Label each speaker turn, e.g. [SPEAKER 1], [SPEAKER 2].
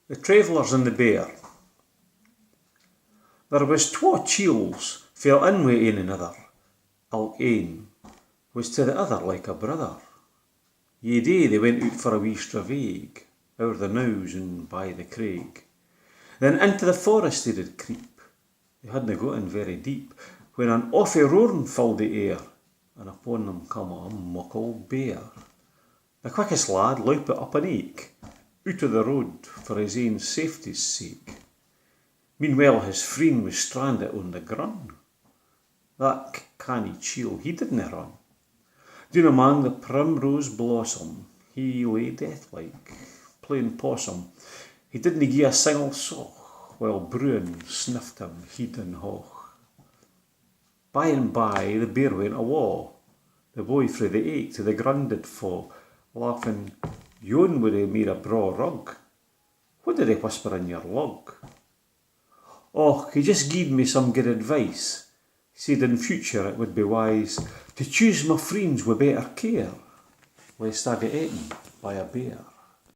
[SPEAKER 1] The Travellers and the Bear. There was twa chiels fell in wi' ane another, ilk ane was to the other like a brother. Ye day they went out for a wee stravaig, o'er the knowes and by the craig. Then into the forest they did creep, they hadna gotten very deep, when an awfu' roaring filled the air, and upon them come a muckle bear. The quickest lad loupit up an aik, out of the road for his ain safety's sake. Meanwhile his friend was stranded on the grun. That canny chiel he didna run. Doon among the primrose blossom he lay death-like, playing possum. He didna gie a single soch, while Bruin sniffed him heed and hoch. By and by the bear went awa'. The boy frae the aik to the grun did fa', laughing, "Yon would hae made a braw rug. What did I whisper in your lug?" "Och, he just gied me some good advice. Said in future it would be wise to choose my friends wi' better care, lest I get eaten by a bear."